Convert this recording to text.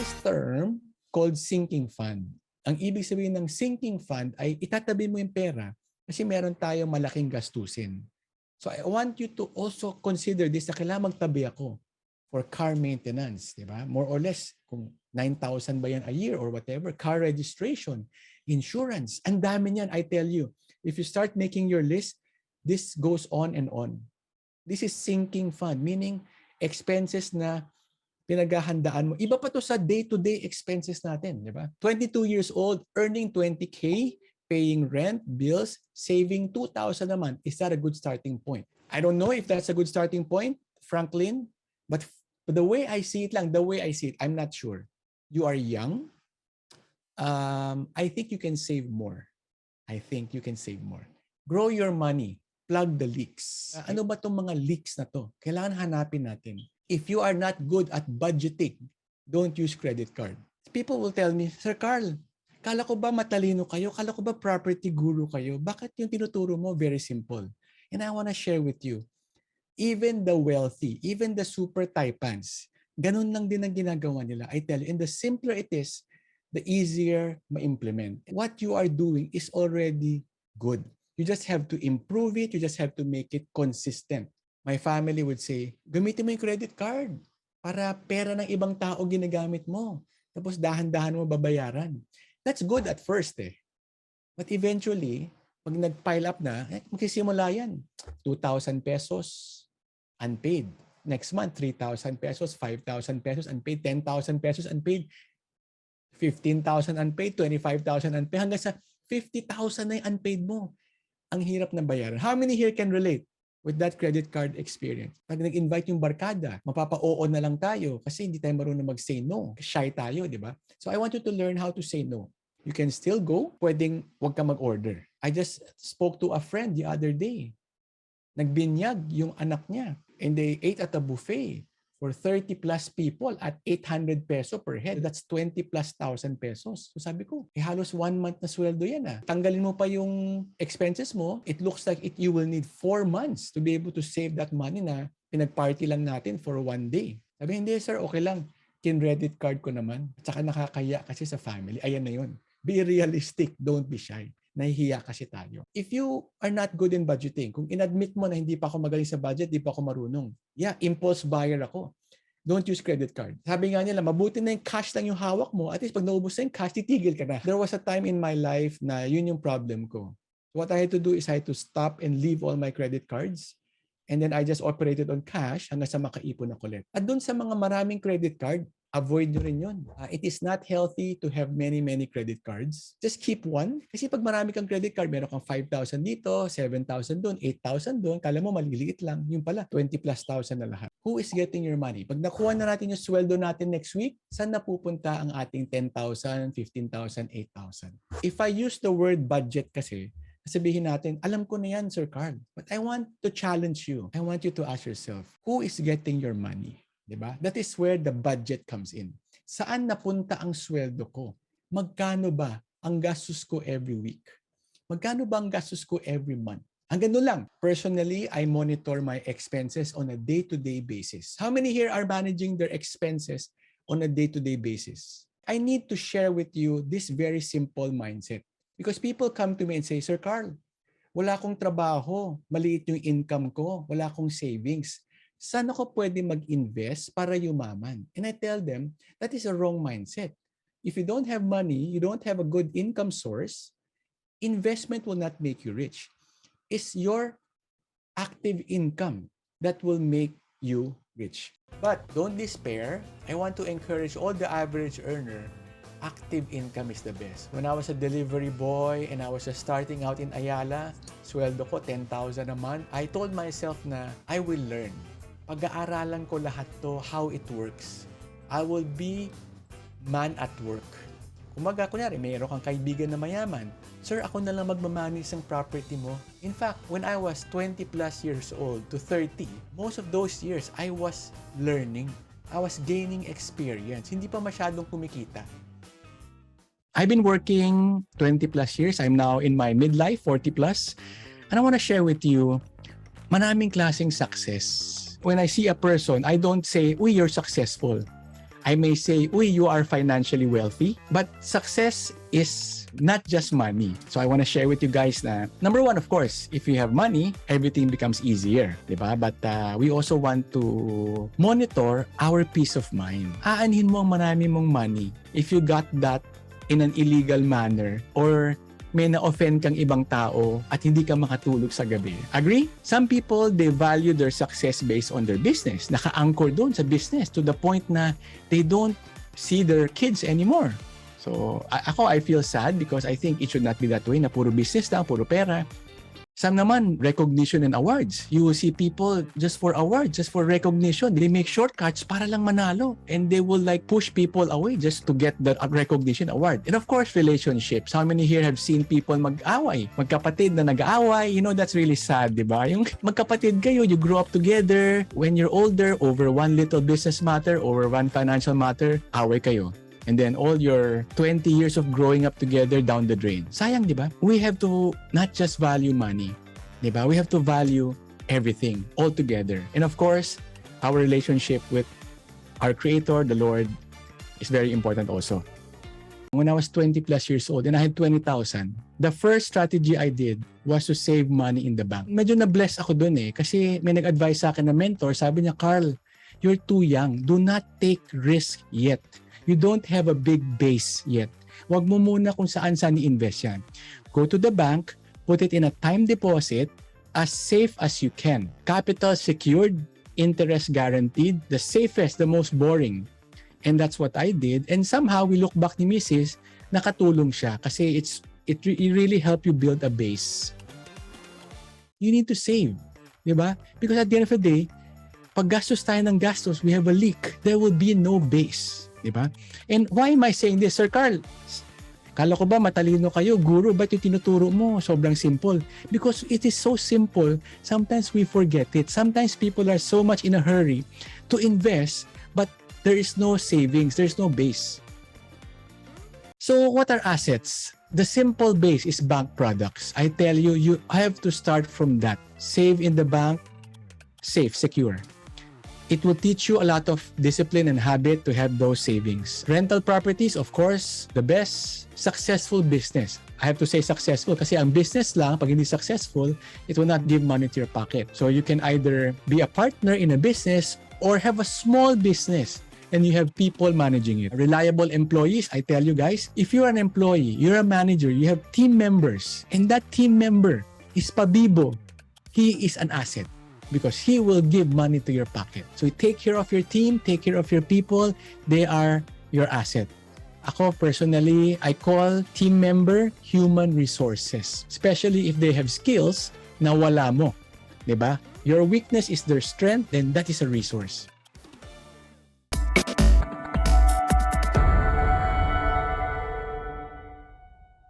this term called sinking fund. Ang ibig sabihin ng sinking fund ay itatabi mo yung pera kasi meron tayong malaking gastusin. So I want you to also consider this na kailangan magtabi ako for car maintenance, di ba? More or less, kung 9,000 ba yan a year or whatever, car registration, insurance, ang dami niyan, I tell you. If you start making your list, this goes on and on. This is sinking fund, meaning expenses na pinaghahandaan mo. Iba pa to sa day-to-day expenses natin, di ba? 22 years old, earning 20K, paying rent, bills, saving 2,000 a month. Is that a good starting point? I don't know if that's a good starting point, Franklin, but the way I see it lang, I'm not sure. You are young. I think you can save more. Grow your money. Plug the leaks. Ano ba itong mga leaks na to? Kailangan hanapin natin. If you are not good at budgeting, don't use credit card. People will tell me, Sir Carl, kala ko ba matalino kayo? Kala ko ba property guru kayo? Bakit yung tinuturo mo very simple? And I want to share with you, even the wealthy, even the super typans, ganun lang din ang ginagawa nila. I tell you, and the simpler it is, the easier ma-implement. What you are doing is already good. You just have to improve it. You just have to make it consistent. My family would say, gamitin mo yung credit card para pera ng ibang tao ginagamit mo. Tapos dahan-dahan mo babayaran. That's good at first eh. But eventually, pag nag-pile up na, magsisimula yan. 2,000 pesos unpaid. Next month, 3,000 pesos, 5,000 pesos unpaid, 10,000 pesos unpaid, 15,000 unpaid, 25,000 unpaid, hanggang sa 50,000 na yung unpaid mo. Ang hirap na bayaran. How many here can relate with that credit card experience? Pag nag-invite yung barkada, mapapa-oo na lang tayo kasi hindi tayo marunong mag-say no. Shy tayo, di ba? So I want you to learn how to say no. You can still go, pwedeng wag ka mag-order. I just spoke to a friend the other day. Nagbinyag yung anak niya and they ate at a buffet for 30 plus people at 800 peso per head. That's 20 plus thousand pesos. So sabi ko, halos 1 month na sweldo yan ah. Tanggalin mo pa yung expenses mo, it looks like you will need 4 months to be able to save that money na pinag-party lang natin for 1 day. Sabi, hindi sir, okay lang. Kin-credit card ko naman. At saka nakakaya kasi sa family. Ayan na yun. Be realistic. Don't be shy. Nahihiya kasi tayo. If you are not good in budgeting, kung inadmit mo na hindi pa ako magaling sa budget, hindi pa ako marunong. Yeah, impulse buyer ako. Don't use credit card. Sabi nga nila, mabuti na yung cash lang yung hawak mo. At least pag naubos na yung cash, titigil ka na. There was a time in my life na yun yung problem ko. What I had to do is I had to stop and leave all my credit cards. And then I just operated on cash hanggang sa makaipon ako ulit. At dun sa mga maraming credit card, avoid nyo rin yun. It is not healthy to have many credit cards. Just keep one. Kasi pag marami kang credit card, meron kang 5,000 dito, 7,000 doon, 8,000 doon. Kala mo maliliit lang. Yung pala, 20 plus thousand na lahat. Who is getting your money? Pag nakuha na natin yung sweldo natin next week, saan napupunta ang ating 10,000, 15,000, 8,000? If I use the word budget kasi, sabihin natin, alam ko na yan, Sir Carl. But I want to challenge you. I want you to ask yourself, who is getting your money? Diba? That is where the budget comes in. Saan napunta ang sweldo ko? Magkano ba ang gastos ko every week? Magkano ba ang gastos ko every month? Ang ganun lang. Personally, I monitor my expenses on a day-to-day basis. How many here are managing their expenses on a day-to-day basis? I need to share with you this very simple mindset. Because people come to me and say, Sir Carl, wala akong trabaho, maliit yung income ko, wala akong savings. Saan ako pwede mag-invest para yumaman? And I tell them, that is a wrong mindset. If you don't have money, you don't have a good income source, investment will not make you rich. It's your active income that will make you rich. But don't despair. I want to encourage all the average earner, active income is the best. When I was a delivery boy and I was just starting out in Ayala, sweldo ko 10,000 a month, I told myself na I will learn. Pag-aaralan ko lahat to, how it works. I will be man at work. Kumaga, kunyari, mayroon kang kaibigan na mayaman. Sir, ako na lang magmamanage ng property mo. In fact, when I was 20 plus years old to 30, most of those years, I was learning. I was gaining experience. Hindi pa masyadong kumikita. I've been working 20 plus years. I'm now in my midlife, 40 plus. And I want to share with you, maraming klaseng success. When I see a person, I don't say, uy, you're successful. I may say, uy, you are financially wealthy. But success is not just money. So I want to share with you guys na, number one, of course, if you have money, everything becomes easier, diba? But we also want to monitor our peace of mind. Aanhin mo ang marami mong money if you got that in an illegal manner or may na-offend kang ibang tao at hindi ka makatulog sa gabi. Agree? Some people, they value their success based on their business. Naka-anchor doon sa business to the point na they don't see their kids anymore. So, I feel sad because I think it should not be that way na puro business lang, puro pera. Some naman, recognition and awards. You will see people just for awards, just for recognition. They make shortcuts para lang manalo. And they will like push people away just to get the recognition award. And of course, relationships. How many here have seen people mag-away? Magkapatid na nag-aaway. You know, that's really sad, di ba? Yung magkapatid kayo, you grow up together. When you're older, over one little business matter, over one financial matter, away kayo. And then all your 20 years of growing up together down the drain. Sayang, di ba? We have to not just value money, di ba? We have to value everything all together. And of course, our relationship with our Creator, the Lord, is very important also. When I was 20 plus years old and I had 20,000, the first strategy I did was to save money in the bank. Medyo na-bless ako dun kasi may nag-advise sa akin na mentor, sabi niya, Carl, you're too young. Do not take risk yet. You don't have a big base yet. Huwag mo muna kung saan-saan i-invest yan. Go to the bank, put it in a time deposit, as safe as you can. Capital secured, interest guaranteed, the safest, the most boring. And that's what I did. And somehow, we look back ni Mrs., nakatulong siya kasi it really help you build a base. You need to save. Diba? Because at the end of the day, pag gastos tayo ng gastos, we have a leak. There will be no base. Diba? And why am I saying this, Sir Carl? Kala ko ba matalino kayo, guru, ba't yung tinuturo mo? Sobrang simple. Because it is so simple, sometimes we forget it. Sometimes people are so much in a hurry to invest, but there is no savings, there's no base. So what are assets? The simple base is bank products. I tell you, you have to start from that. Save in the bank, safe, secure. It will teach you a lot of discipline and habit to have those savings. Rental properties, of course, the best successful business. I have to say successful kasi ang business lang, pag hindi successful, it will not give money to your pocket. So you can either be a partner in a business or have a small business and you have people managing it. Reliable employees, I tell you guys, if you're an employee, you're a manager, you have team members, and that team member is pabibo, he is an asset. Because he will give money to your pocket. So take care of your team, take care of your people. They are your asset. Ako personally, I call team member human resources. Especially if they have skills na wala mo. Diba? Your weakness is their strength, then that is a resource.